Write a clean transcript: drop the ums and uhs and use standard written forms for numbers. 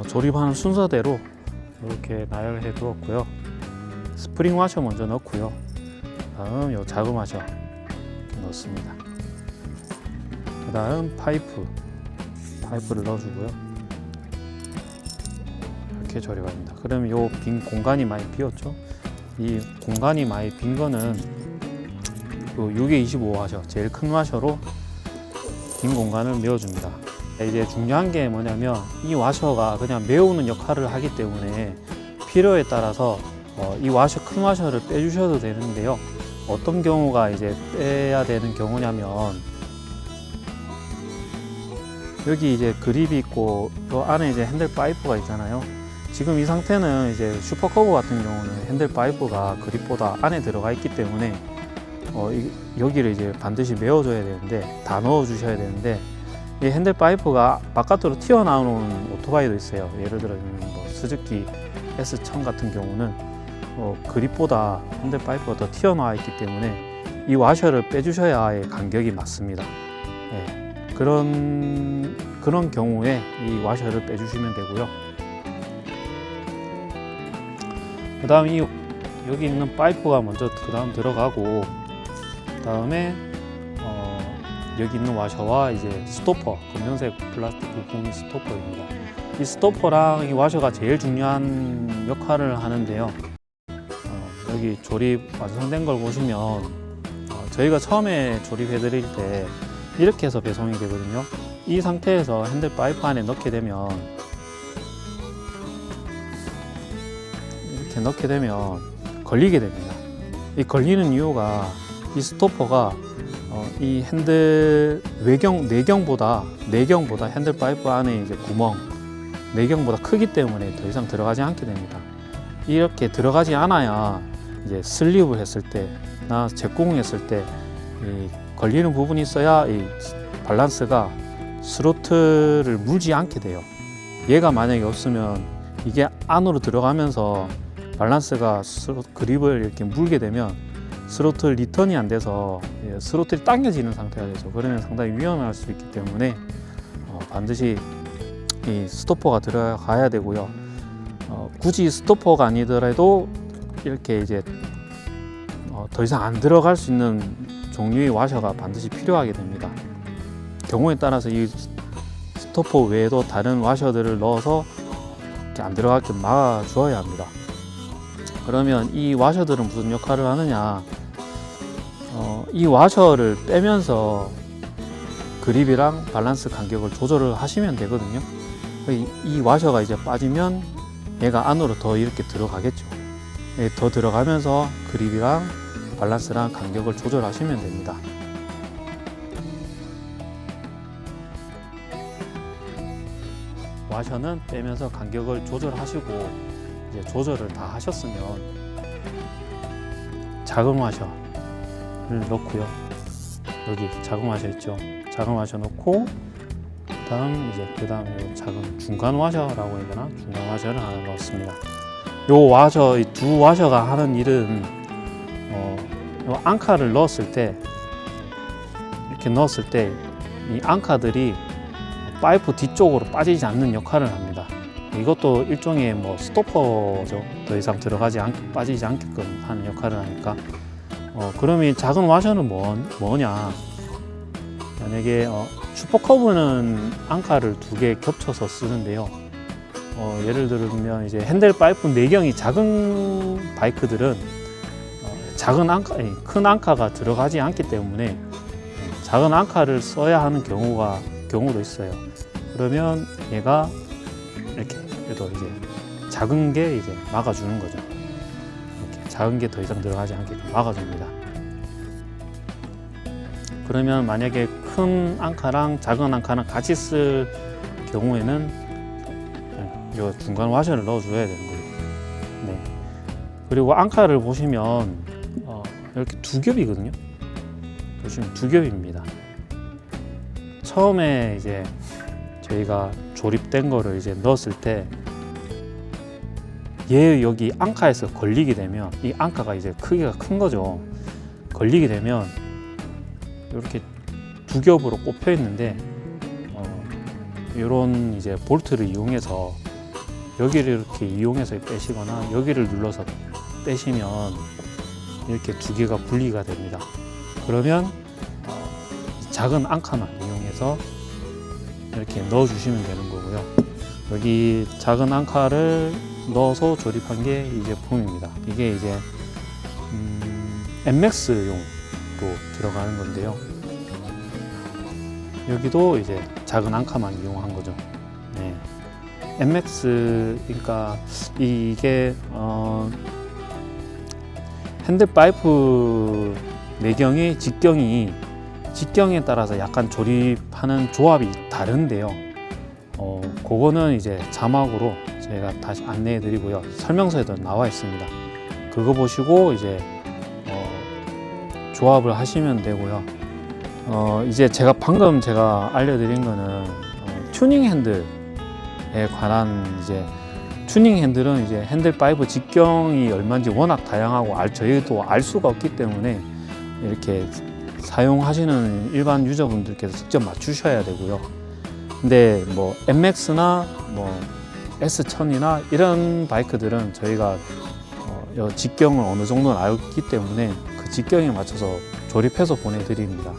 조립하는 순서대로 이렇게 나열해 두었고요. 스프링 와셔 먼저 넣고요. 다음 요 자금 와셔 이렇게 넣습니다. 그 다음 파이프를 넣어주고요. 이렇게 조립합니다. 그럼 요 빈 공간이 많이 비었죠. 이 공간이 많이 빈 거는 요 6에25 와셔, 제일 큰 와셔로 빈 공간을 메워줍니다. 이제 중요한 게 뭐냐면 이 와셔가 그냥 메우는 역할을 하기 때문에 필요에 따라서 이 와셔, 큰 와셔를 빼주셔도 되는데요. 어떤 경우가 이제 빼야 되는 경우냐면 여기 이제 그립이 있고 그 안에 이제 핸들 파이프가 있잖아요. 지금 이 상태는 이제 슈퍼커브 같은 경우는 핸들 파이프가 그립보다 안에 들어가 있기 때문에 여기를 이제 반드시 메워줘야 되는데, 다 넣어 주셔야 되는데, 이 핸들 파이프가 바깥으로 튀어나오는 오토바이도 있어요. 예를 들어 뭐 스즈키 S1000 같은 경우는 그립보다 핸들 파이프가 더 튀어나와 있기 때문에 이 와셔를 빼주셔야 간격이 맞습니다. 네. 그런 경우에 이 와셔를 빼주시면 되고요. 그 다음 여기 있는 파이프가 먼저 그 다음 들어가고, 그 다음에 여기 있는 와셔와 이제 스토퍼, 검정색 플라스틱 부품이 스토퍼입니다. 이 스토퍼랑 이 와셔가 제일 중요한 역할을 하는데요. 여기 조립 완성된 걸 보시면 저희가 처음에 조립해 드릴 때 이렇게 해서 배송이 되거든요. 이 상태에서 핸들 파이프 안에 넣게 되면 이렇게 넣게 되면 걸리게 됩니다. 이 걸리는 이유가 이 스토퍼가 이 핸들 내경보다 핸들 파이프 안에 이제 구멍 내경보다 크기 때문에 더 이상 들어가지 않게 됩니다. 이렇게 들어가지 않아야 이제 슬립을 했을 때나 제공했을 때 이 걸리는 부분이 있어야 이 밸런스가 스로틀을 물지 않게 돼요. 얘가 만약에 없으면 이게 안으로 들어가면서 밸런스가 그립을 이렇게 물게 되면 스로틀 리턴이 안 돼서 스로틀이 당겨지는 상태가 되죠. 그러면 상당히 위험할 수 있기 때문에 반드시 이 스토퍼가 들어가야 되고요. 굳이 스토퍼가 아니더라도 이렇게 이제 더 이상 안 들어갈 수 있는 종류의 와셔가 반드시 필요하게 됩니다. 경우에 따라서 이 스토퍼 외에도 다른 와셔들을 넣어서 이렇게 안 들어가게 막아 주어야 합니다. 그러면 이 와셔들은 무슨 역할을 하느냐, 이 와셔를 빼면서 그립이랑 밸런스 간격을 조절을 하시면 되거든요. 이 와셔가 이제 빠지면 얘가 안으로 더 이렇게 들어가겠죠. 더 들어가면서 그립이랑 밸런스랑 간격을 조절하시면 됩니다. 와셔는 빼면서 간격을 조절하시고, 이제 조절을 다 하셨으면 작은 와셔를 넣고요. 여기 작은 와셔 있죠. 작은 와셔 넣고, 그 다음에 작은 중간 와셔라고 해야 되나? 중간 와셔를 하나 넣었습니다. 요 와셔, 이 두 와셔가 하는 일은 요 앙카를 넣었을 때, 이렇게 넣었을 때 이 앙카들이 파이프 뒤쪽으로 빠지지 않는 역할을 합니다. 이것도 일종의 뭐 스토퍼죠. 더 이상 빠지지 않게끔 하는 역할을 하니까. 그럼 이 작은 와셔는 뭐냐? 만약에 슈퍼커브는 앙카를 두 개 겹쳐서 쓰는데요. 예를 들면 이제 핸들 파이프 내경이 작은 바이크들은 큰 앙카가 들어가지 않기 때문에 작은 앙카를 써야 하는 경우도 있어요. 그러면 얘가 이렇게 그래도 이제 작은 게 이제 막아주는 거죠. 이렇게 작은 게 더 이상 들어가지 않게끔 막아줍니다. 그러면 만약에 큰 앙카랑 작은 앙카랑 같이 쓸 경우에는 이 중간 와셔를 넣어줘야 되는 거예요. 네. 그리고 앙카를 보시면 이렇게 두 겹이거든요. 보시면 두 겹입니다. 처음에 이제 저희가 조립된 거를 이제 넣었을 때 얘 여기 앙카에서 걸리게 되면 이 앙카가 이제 크기가 큰 거죠. 걸리게 되면 이렇게 두 겹으로 꼽혀 있는데 이런 이제 볼트를 이용해서 여기를 이렇게 이용해서 빼시거나 여기를 눌러서 빼시면 이렇게 두 개가 분리가 됩니다. 그러면 작은 앙카만 이용해서 이렇게 넣어 주시면 되는 거고요. 여기 작은 앙카를 넣어서 조립한 게 이 제품입니다. 이게 이제 MX용으로 들어가는 건데요. 여기도 이제 작은 앙카만 이용한 거죠. 네. MX, 그러니까 이게 핸들 파이프 내경의 직경에 따라서 약간 조립하는 조합이 다른데요. 그거는 이제 자막으로 제가 다시 안내해 드리고요. 설명서에도 나와 있습니다. 그거 보시고 이제 조합을 하시면 되고요. 이제 방금 제가 알려드린 거는 튜닝 핸들에 관한 이제 튜닝 핸들은 이제 핸들 파이프 직경이 얼마인지 워낙 다양하고 저희도 알 수가 없기 때문에 이렇게 사용하시는 일반 유저분들께서 직접 맞추셔야 되고요. 근데 뭐 MX나 뭐 S1000이나 이런 바이크들은 저희가 직경을 어느 정도는 알기 때문에 그 직경에 맞춰서 조립해서 보내드립니다.